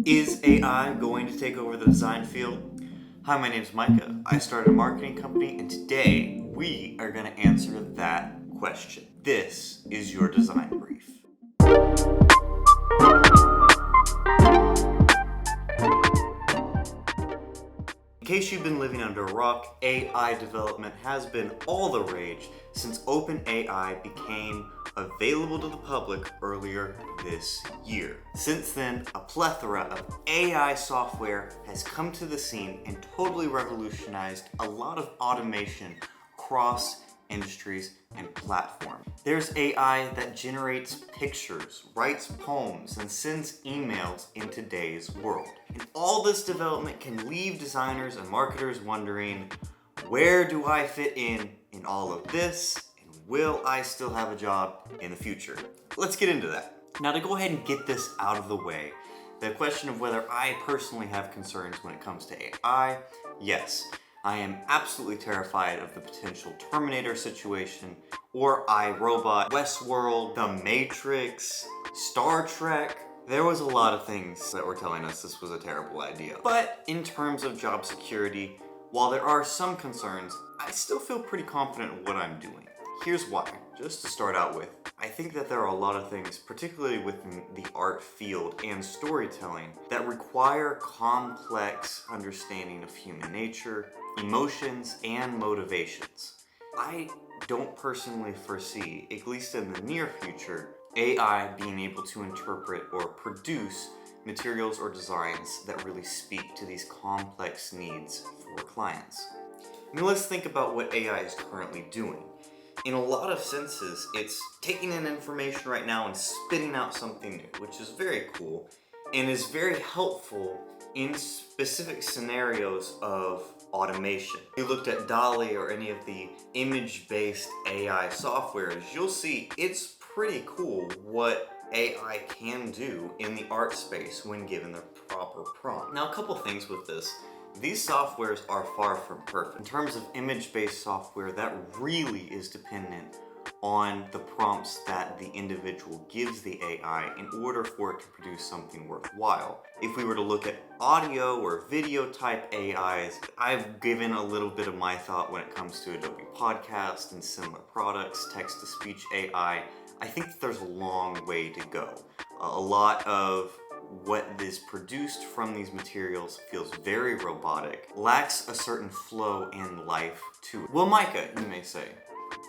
Is AI going to take over the design field? Hi, my name is Micah. I started a marketing company, and today we are going to answer that question. This is your design brief. In case you've been living under a rock, AI development has been all the rage since OpenAI became available to the public earlier this year. Since then, a plethora of AI software has come to the scene and totally revolutionized a lot of automation across industries and platforms. There's AI that generates pictures, writes poems, and sends emails in today's world. And all this development can leave designers and marketers wondering, where do I fit in all of this? And will I still have a job in the future? Let's get into that. Now, to go ahead and get this out of the way, the question of whether I personally have concerns when it comes to AI, yes. I am absolutely terrified of the potential Terminator situation, or iRobot, Westworld, The Matrix, Star Trek. There was a lot of things that were telling us this was a terrible idea. But in terms of job security, while there are some concerns, I still feel pretty confident in what I'm doing. Here's why. Just to start out with, I think that there are a lot of things, particularly within the art field and storytelling, that require complex understanding of human nature, emotions, and motivations. I don't personally foresee, at least in the near future, AI being able to interpret or produce materials or designs that really speak to these complex needs for clients. Now let's think about what AI is currently doing. In a lot of senses, it's taking in information right now and spitting out something new, which is very cool and is very helpful in specific scenarios of automation. If you looked at DALL-E or any of the image-based AI softwares, you'll see it's pretty cool what AI can do in the art space when given the proper prompt. Now, a couple things with this. These softwares are far from perfect. In terms of image-based software, that really is dependent on the prompts that the individual gives the AI in order for it to produce something worthwhile. If we were to look at audio or video type AIs, I've given a little bit of my thought when it comes to Adobe Podcast and similar products, text-to-speech AI. I think that there's a long way to go. A lot of what is produced from these materials feels very robotic, lacks a certain flow and life to it. Well, Micah, you may say,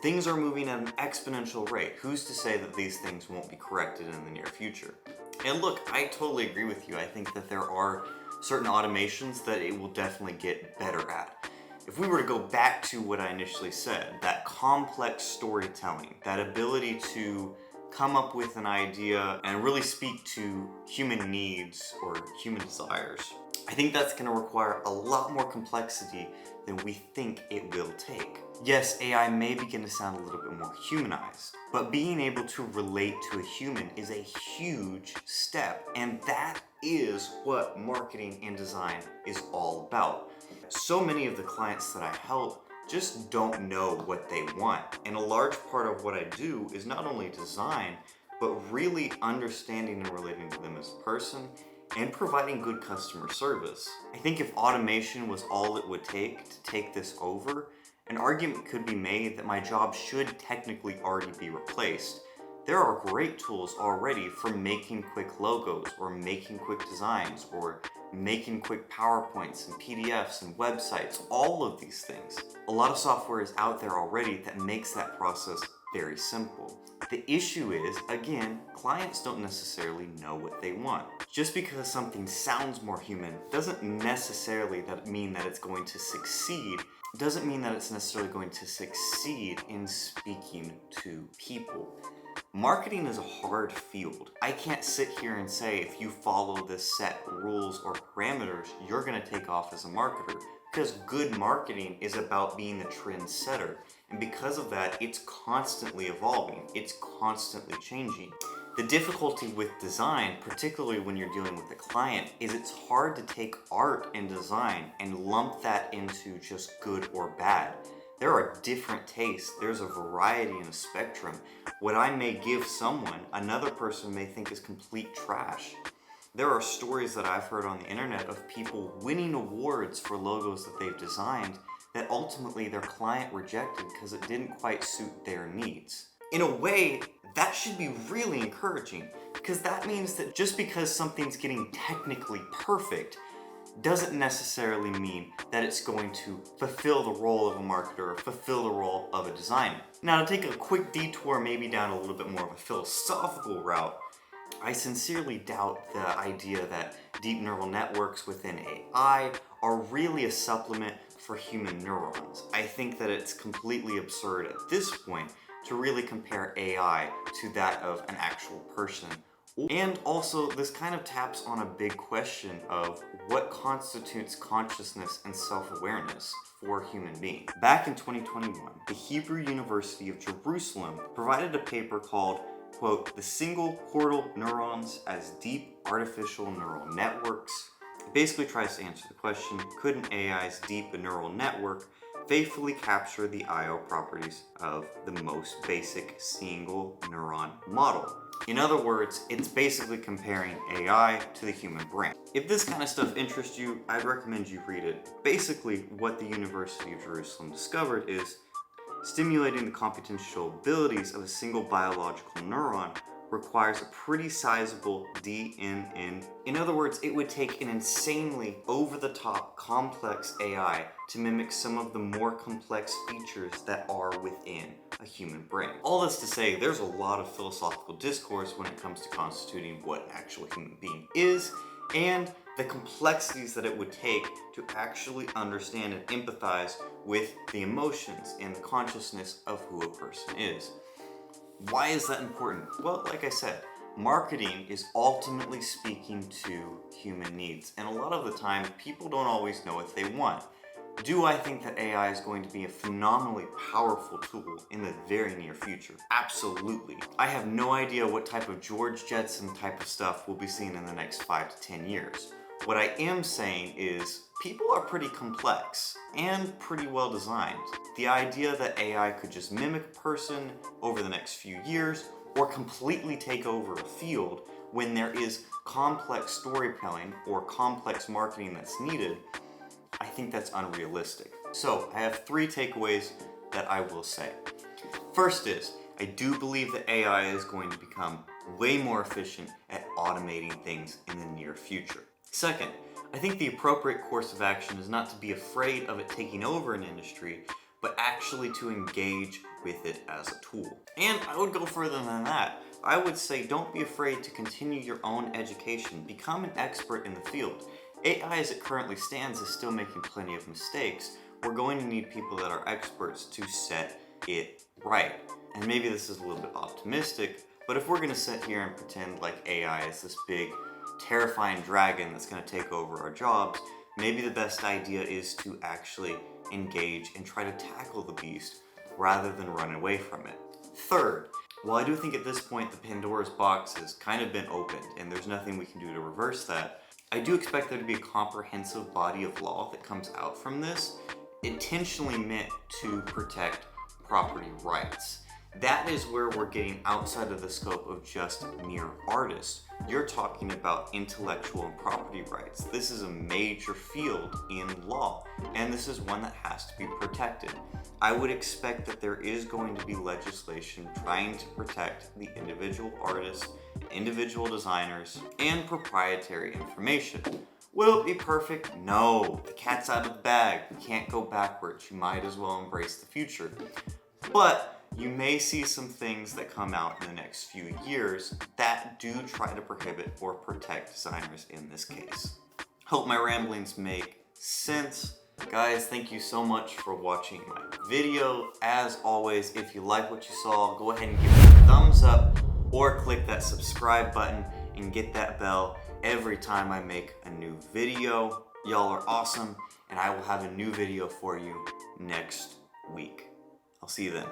things are moving at an exponential rate. Who's to say that these things won't be corrected in the near future? And look, I totally agree with you. I think that there are certain automations that it will definitely get better at. If we were to go back to what I initially said, that complex storytelling, that ability to come up with an idea and really speak to human needs or human desires, I think that's going to require a lot more complexity than we think it will take. Yes, AI may begin to sound a little bit more humanized, but being able to relate to a human is a huge step, and that is what marketing and design is all about. So many of the clients that I help just don't know what they want. And a large part of what I do is not only design, but really understanding and relating to them as a person and providing good customer service. I think if automation was all it would take to take this over, an argument could be made that my job should technically already be replaced. There are great tools already for making quick logos or making quick designs or making quick PowerPoints and PDFs and websites, all of these things. A lot of software is out there already that makes that process very simple. The issue is, again, clients don't necessarily know what they want. Just because something sounds more human doesn't necessarily mean that it's going to succeed. Doesn't mean that it's necessarily going to succeed in speaking to people. Marketing is a hard field. I can't sit here and say if you follow this set rules or parameters, you're going to take off as a marketer, because good marketing is about being the trendsetter. And because of that, it's constantly evolving. It's constantly changing. The difficulty with design, particularly when you're dealing with a client, is it's hard to take art and design and lump that into just good or bad. There are different tastes. There's a variety and a spectrum. What I may give someone, another person may think is complete trash. There are stories that I've heard on the internet of people winning awards for logos that they've designed that ultimately their client rejected because it didn't quite suit their needs. In a way, that should be really encouraging, because that means that just because something's getting technically perfect doesn't necessarily mean that it's going to fulfill the role of a marketer or fulfill the role of a designer. Now, to take a quick detour, maybe down a little bit more of a philosophical route, I sincerely doubt the idea that deep neural networks within AI are really a supplement for human neurons. I think that it's completely absurd at this point to really compare AI to that of an actual person. And also, this kind of taps on a big question of what constitutes consciousness and self-awareness for human beings. Back in 2021, the Hebrew University of Jerusalem provided a paper called, quote, "The Single Portal Neurons as Deep Artificial Neural Networks." It basically tries to answer the question, could an AI's deep neural network faithfully capture the I/O properties of the most basic single neuron model? In other words, it's basically comparing AI to the human brain. If this kind of stuff interests you, I'd recommend you read it. Basically, what the University of Jerusalem discovered is stimulating the computational abilities of a single biological neuron requires a pretty sizable DNN. In other words, it would take an insanely over-the-top complex AI to mimic some of the more complex features that are within a human brain. All this to say, there's a lot of philosophical discourse when it comes to constituting what an actual human being is, and the complexities that it would take to actually understand and empathize with the emotions and the consciousness of who a person is. Why is that important? Well, like I said, marketing is ultimately speaking to human needs, and a lot of the time, people don't always know what they want. Do I think that AI is going to be a phenomenally powerful tool in the very near future? Absolutely. I have no idea what type of George Jetson type of stuff we'll be seeing in the next 5 to 10 years. What I am saying is, people are pretty complex and pretty well designed. The idea that AI could just mimic a person over the next few years or completely take over a field when there is complex storytelling or complex marketing that's needed, I think that's unrealistic. So I have 3 takeaways that I will say. First is, I do believe that AI is going to become way more efficient at automating things in the near future. Second, I think the appropriate course of action is not to be afraid of it taking over an industry, but actually to engage with it as a tool. And I would go further than that. I would say don't be afraid to continue your own education. Become an expert in the field. AI as it currently stands is still making plenty of mistakes. We're going to need people that are experts to set it right. And maybe this is a little bit optimistic, but if we're going to sit here and pretend like AI is this big terrifying dragon that's going to take over our jobs, maybe the best idea is to actually engage and try to tackle the beast rather than run away from it. Third, while I do think at this point the Pandora's box has kind of been opened and there's nothing we can do to reverse that, I do expect there to be a comprehensive body of law that comes out from this, intentionally meant to protect property rights. That is where we're getting outside of the scope of just mere artists. You're talking about intellectual and property rights. This is a major field in law, and this is one that has to be protected. I would expect that there is going to be legislation trying to protect the individual artists, individual designers, and proprietary information. Will it be perfect? No. The cat's out of the bag. You can't go backwards. You might as well embrace the future. But you may see some things that come out in the next few years that do try to prohibit or protect designers in this case. Hope my ramblings make sense. Guys, thank you so much for watching my video. As always, if you like what you saw, go ahead and give it a thumbs up or click that subscribe button and get that bell every time I make a new video. Y'all are awesome, and I will have a new video for you next week. I'll see you then.